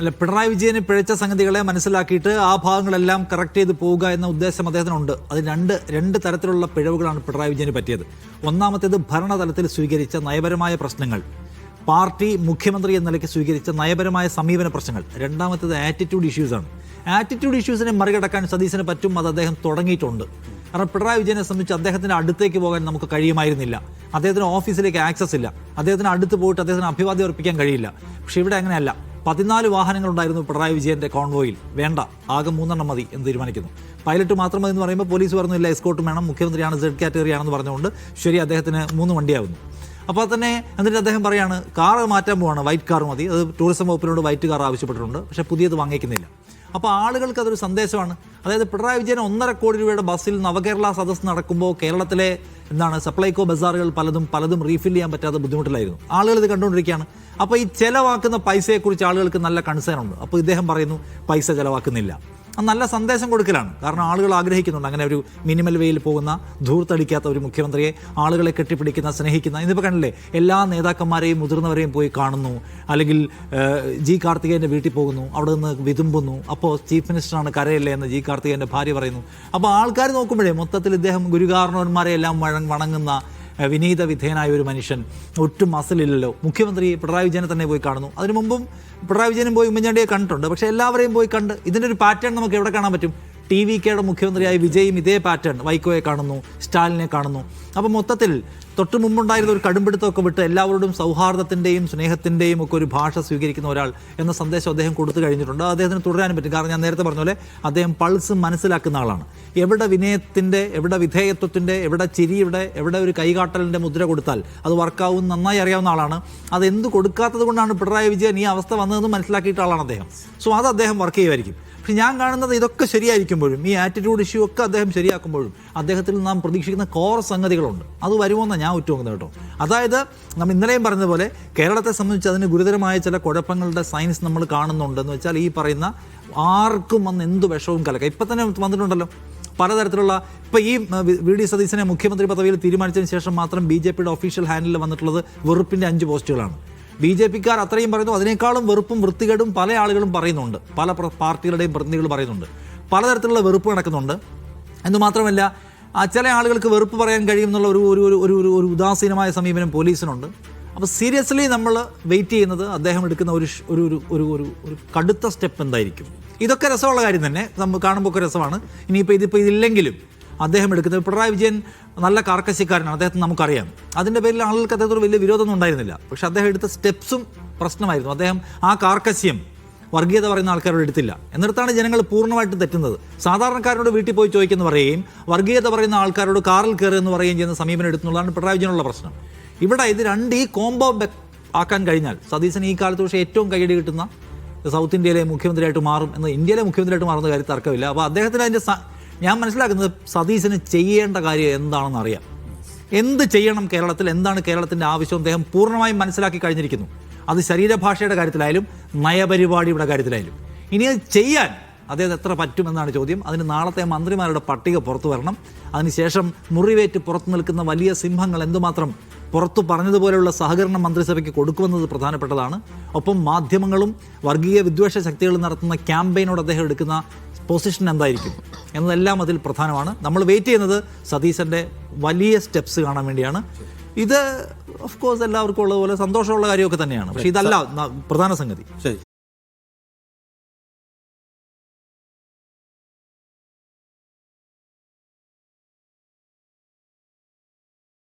അല്ല, പിണറായി വിജയന് പിഴച്ച സംഗതികളെ മനസ്സിലാക്കിയിട്ട് ആ ഭാഗങ്ങളെല്ലാം കറക്റ്റ് ചെയ്ത് പോവുക എന്ന ഉദ്ദേശം അദ്ദേഹത്തിനുണ്ട്. അത് രണ്ട് തരത്തിലുള്ള പിഴവുകളാണ് പിണറായി വിജയന് പറ്റിയത്. ഒന്നാമത്തേത് ഭരണതലത്തിൽ സ്വീകരിച്ച നയപരമായ പ്രശ്നങ്ങൾ, പാർട്ടി മുഖ്യമന്ത്രി എന്ന നിലയ്ക്ക് സ്വീകരിച്ച നയപരമായ സമീപന പ്രശ്നങ്ങൾ. രണ്ടാമത്തേത് ആറ്റിറ്റ്യൂഡ് ഇഷ്യൂസാണ്. ആറ്റിറ്റ്യൂഡ് ഇഷ്യൂസിനെ മറികടക്കാൻ സതീശന് പറ്റും, അത് അദ്ദേഹം തുടങ്ങിയിട്ടുണ്ട്. കാരണം പിണറായി വിജയനെ സംബന്ധിച്ച് അദ്ദേഹത്തിൻ്റെ അടുത്തേക്ക് പോകാൻ നമുക്ക് കഴിയുമായിരുന്നില്ല. അദ്ദേഹത്തിന് ഓഫീസിലേക്ക് ആക്സസ് ഇല്ല. അദ്ദേഹത്തിന് അടുത്ത് പോയിട്ട് അദ്ദേഹത്തിന് അഭിവാദ്യം അർപ്പിക്കാൻ കഴിയില്ല. പക്ഷെ ഇവിടെ അങ്ങനെയല്ല. 14 വാഹനങ്ങളുണ്ടായിരുന്നു പിണറായി വിജയൻ്റെ കോൺവോയിൽ. വേണ്ട, ആകെ 3 മതി എന്ന് തീരുമാനിക്കുന്നു. പൈലറ്റ് മാത്രം മതി എന്ന് പറയുമ്പോൾ പോലീസ് പറഞ്ഞില്ല, എസ്കോർട്ടും വേണം, മുഖ്യമന്ത്രിയാണ് Z കാറ്റഗറി ആണെന്ന് പറഞ്ഞുകൊണ്ട് ശരി അദ്ദേഹത്തിന് 3 വണ്ടിയാവുന്നു. അപ്പോൾ തന്നെ എന്നിട്ട് അദ്ദേഹം പറയാണ് കാറ് മാറ്റാൻ പോവാണ്, വൈറ്റ് കാർ മതി. അത് ടൂറിസം വകുപ്പിനോട് വൈറ്റ് കാർ ആവശ്യപ്പെട്ടിട്ടുണ്ട്, പക്ഷേ പുതിയത് വാങ്ങിക്കുന്നില്ല. അപ്പോൾ ആളുകൾക്ക് അതൊരു സന്ദേശമാണ്. അതായത് പിണറായി വിജയൻ 1.5 കോടി രൂപയുടെ ബസ്സിൽ നവകേരള സദസ്സ് നടക്കുമ്പോൾ കേരളത്തിലെ സപ്ലൈകോ ബസാറുകൾ പലതും റീഫിൽ ചെയ്യാൻ പറ്റാത്ത ബുദ്ധിമുട്ടിലായിരുന്നു. ആളുകൾ ഇത് കണ്ടുകൊണ്ടിരിക്കുകയാണ്. അപ്പോൾ ഈ ചെലവാക്കുന്ന പൈസയെക്കുറിച്ച് ആളുകൾക്ക് നല്ല കൺസേൺ ഉണ്ട്. അപ്പോൾ ഇദ്ദേഹം പറയുന്നു പൈസ ചെലവാക്കുന്നില്ല. അത് നല്ല സന്ദേശം കൊടുക്കലാണ്. കാരണം ആളുകൾ ആഗ്രഹിക്കുന്നുണ്ട് അങ്ങനെ ഒരു മിനിമൽ വേയിൽ പോകുന്ന, ധൂർത്തടിക്കാത്ത ഒരു മുഖ്യമന്ത്രിയെ, ആളുകളെ കെട്ടിപ്പിടിക്കുന്ന, സ്നേഹിക്കുന്ന. ഇന്നിപ്പോൾ കണ്ടില്ലേ, എല്ലാ നേതാക്കന്മാരെയും മുതിർന്നവരെയും പോയി കാണുന്നു, അല്ലെങ്കിൽ ജി കാർത്തികേയൻ്റെ വീട്ടിൽ പോകുന്നു, അവിടെ നിന്ന് വിതുമ്പുന്നു. അപ്പോൾ ചീഫ് മിനിസ്റ്ററാണ്, കരയല്ലേ എന്ന് ജി കാർത്തികേയൻ്റെ ഭാര്യ പറയുന്നു. അപ്പോൾ ആൾക്കാർ നോക്കുമ്പോഴേ മൊത്തത്തിൽ ഇദ്ദേഹം ഗുരുകാരണവന്മാരെ എല്ലാം വണങ്ങുന്ന വിനീത വിധേയനായ ഒരു മനുഷ്യൻ, ഒട്ടും മസിലില്ലല്ലോ. മുഖ്യമന്ത്രി പിണറായി വിജയനെ തന്നെ പോയി കാണുന്നു. അതിനു മുമ്പും പിണറായി വിജയനും പോയി ഉമ്മൻചാണ്ടിയെ കണ്ടിട്ടുണ്ട്. പക്ഷേ എല്ലാവരെയും പോയി കണ്ട് ഇതിൻ്റെ ഒരു പാറ്റേൺ നമുക്ക് എവിടെ കാണാൻ പറ്റും? TVKയുടെ മുഖ്യമന്ത്രിയായ വിജയും ഇതേ പാറ്റേൺ, വൈക്കോയെ കാണുന്നു, സ്റ്റാലിനെ കാണുന്നു. അപ്പോൾ മൊത്തത്തിൽ തൊട്ട് മുമ്പുണ്ടായിരുന്ന ഒരു കടുംപിടുത്തമൊക്കെ വിട്ട് എല്ലാവരോടും സൗഹാർദ്ദത്തിൻ്റെയും സ്നേഹത്തിൻ്റെയും ഒക്കെ ഒരു ഭാഷ സ്വീകരിക്കുന്ന ഒരാൾ എന്ന സന്ദേശം അദ്ദേഹം കൊടുത്തു കഴിഞ്ഞിട്ടുണ്ട്. അദ്ദേഹത്തിന് തുടരാനും പറ്റും. കാരണം ഞാൻ നേരത്തെ പറഞ്ഞ പോലെ അദ്ദേഹം പൾസ് മനസ്സിലാക്കുന്ന ആളാണ്. എവിടെ വിനയത്തിൻ്റെ, എവിടെ വിധേയത്വത്തിൻ്റെ, എവിടെ ചിരിയുടെ, എവിടെ ഒരു കൈകാട്ടലിൻ്റെ മുദ്ര കൊടുത്താൽ അത് വർക്കാവും നന്നായി അറിയാവുന്ന ആളാണ്. അതെന്ത് കൊടുക്കാത്തത് കൊണ്ടാണ് പിണറായി വിജയൻ ഈ അവസ്ഥ വന്നതെന്ന് മനസ്സിലാക്കിയിട്ട ആളാണ് അദ്ദേഹം. സോ അത് അദ്ദേഹം വർക്ക് ചെയ്യുമായിരിക്കും. പക്ഷെ ഞാൻ കാണുന്നത് ഇതൊക്കെ ശരിയായിരിക്കുമ്പോഴും, ഈ ആറ്റിറ്റ്യൂഡ് ഇഷ്യൂ ഒക്കെ അദ്ദേഹം ശരിയാക്കുമ്പോഴും അദ്ദേഹത്തിൽ നാം പ്രതീക്ഷിക്കുന്ന കോർ സംഗതികളുണ്ട്. അത് വരുമോയെന്നാണ് ഞാൻ ഉറ്റുനോക്കുന്നത് കേട്ടോ. അതായത് നമ്മൾ ഇന്നലെയും പറഞ്ഞതുപോലെ കേരളത്തെ സംബന്ധിച്ച് അതിന് ഗുരുതരമായ ചില കുഴപ്പങ്ങളുടെ സയൻസ് നമ്മൾ കാണുന്നുണ്ടെന്ന് വെച്ചാൽ ഈ പറയുന്ന ആർക്കും വന്ന് എന്ത് വിഷവും കലക്കാം. ഇപ്പം തന്നെ വന്നിട്ടുണ്ടല്ലോ പലതരത്തിലുള്ള. ഇപ്പോൾ ഈ VD സതീശനെ മുഖ്യമന്ത്രി പദവിയിൽ തീരുമാനിച്ചതിന് ശേഷം മാത്രം BJPയുടെ ഒഫീഷ്യൽ ഹാൻഡിൽ വന്നിട്ടുള്ളത് വെറുപ്പിൻ്റെ 5 പോസ്റ്റുകളാണ്. BJPക്കാർ അത്രയും പറയുന്നു. അതിനേക്കാളും വെറുപ്പും വൃത്തികേടും പല ആളുകളും പറയുന്നുണ്ട്, പല പാർട്ടികളുടെയും പ്രതിനിധികൾ പറയുന്നുണ്ട്. പലതരത്തിലുള്ള വെറുപ്പ് നടക്കുന്നുണ്ട്. എന്നുമാത്രമല്ല ചില ആളുകൾക്ക് വെറുപ്പ് പറയാൻ കഴിയുമെന്നുള്ള ഒരു ഉദാസീനമായ സമീപനം പോലീസിനുണ്ട്. അപ്പോൾ സീരിയസ്ലി നമ്മൾ വെയിറ്റ് ചെയ്യുന്നത് അദ്ദേഹം എടുക്കുന്ന ഒരു കടുത്ത സ്റ്റെപ്പ് എന്തായിരിക്കും. ഇതൊക്കെ രസമുള്ള കാര്യം തന്നെ, നമ്മൾ കാണുമ്പോൾ ഒക്കെ രസമാണ്. ഇതിപ്പോൾ ഇതില്ലെങ്കിലും അദ്ദേഹം എടുക്കുന്നത്, പിണറായി വിജയൻ നല്ല കാർക്കശ്യക്കാരനാണ്, അദ്ദേഹത്തിന് നമുക്കറിയാം. അതിൻ്റെ പേരിൽ ആളുകൾക്ക് അദ്ദേഹത്തോട് വലിയ വിരോധമൊന്നും ഉണ്ടായിരുന്നില്ല. പക്ഷേ അദ്ദേഹം എടുത്ത സ്റ്റെപ്സും പ്രശ്നമായിരുന്നു. അദ്ദേഹം ആ കാർക്കശ്യം വർഗീയത പറയുന്ന ആൾക്കാരോട് എടുത്തില്ല. എന്നിടത്താണ് ജനങ്ങൾ പൂർണ്ണമായിട്ടും തെറ്റുന്നത്. സാധാരണക്കാരോട് വീട്ടിൽ പോയി ചോദിക്കുമെന്ന് പറയുകയും വർഗീയത പറയുന്ന ആൾക്കാരോട് കാറിൽ കയറി എന്ന് പറയുകയും ചെയ്യുന്ന സമീപനം എടുത്തുള്ളതാണ് പിണറായി വിജയനുള്ള പ്രശ്നം. ഇവിടെ ഇത് ഈ കോംബോ ആക്കാൻ കഴിഞ്ഞാൽ സതീശൻ ഈ കാലത്ത് പക്ഷേ ഏറ്റവും കൈയടി കിട്ടുന്ന സൗത്ത് ഇന്ത്യയിലെ മുഖ്യമന്ത്രിയായിട്ട് മാറും എന്ന്, ഇന്ത്യയിലെ മുഖ്യമന്ത്രിയായിട്ട് മാറുന്ന കാര്യം തർക്കമില്ല. അപ്പോൾ അദ്ദേഹത്തിന് അതിൻ്റെ ഞാൻ മനസ്സിലാക്കുന്നത് സതീശന് ചെയ്യേണ്ട കാര്യം എന്താണെന്ന് അറിയാം. എന്ത് ചെയ്യണം കേരളത്തിൽ, എന്താണ് കേരളത്തിൻ്റെ ആവശ്യം അദ്ദേഹം പൂർണ്ണമായും മനസ്സിലാക്കി കഴിഞ്ഞിരിക്കുന്നു. അത് ശരീരഭാഷയുടെ കാര്യത്തിലായാലും നയപരിപാടിയുടെ കാര്യത്തിലായാലും. ഇനി അത് ചെയ്യാൻ അദ്ദേഹം എത്ര പറ്റുമെന്നാണ് ചോദ്യം. അതിന് നാളത്തെ മന്ത്രിമാരുടെ പട്ടിക പുറത്തു വരണം. അതിനുശേഷം മുറിവേറ്റ് പുറത്തു നിൽക്കുന്ന വലിയ സിംഹങ്ങൾ എന്തുമാത്രം പുറത്തു പറഞ്ഞതുപോലെയുള്ള സഹകരണം മന്ത്രിസഭയ്ക്ക് കൊടുക്കുമെന്നത് പ്രധാനപ്പെട്ടതാണ്. ഒപ്പം മാധ്യമങ്ങളും വർഗീയ വിദ്വേഷ ശക്തികളും നടത്തുന്ന ക്യാമ്പയിനോട് അദ്ദേഹം എടുക്കുന്ന പൊസിഷൻ എന്തായിരിക്കും എന്നതെല്ലാം അതിൽ പ്രധാനമാണ്. നമ്മൾ വെയിറ്റ് ചെയ്യുന്നത് സതീശൻ്റെ വലിയ സ്റ്റെപ്സ് കാണാൻ വേണ്ടിയാണ്. ഇത് ഓഫ് കോഴ്സ് എല്ലാവർക്കും ഉള്ളതുപോലെ സന്തോഷമുള്ള കാര്യമൊക്കെ തന്നെയാണ്. പക്ഷേ ഇതല്ല പ്രധാന സംഗതി.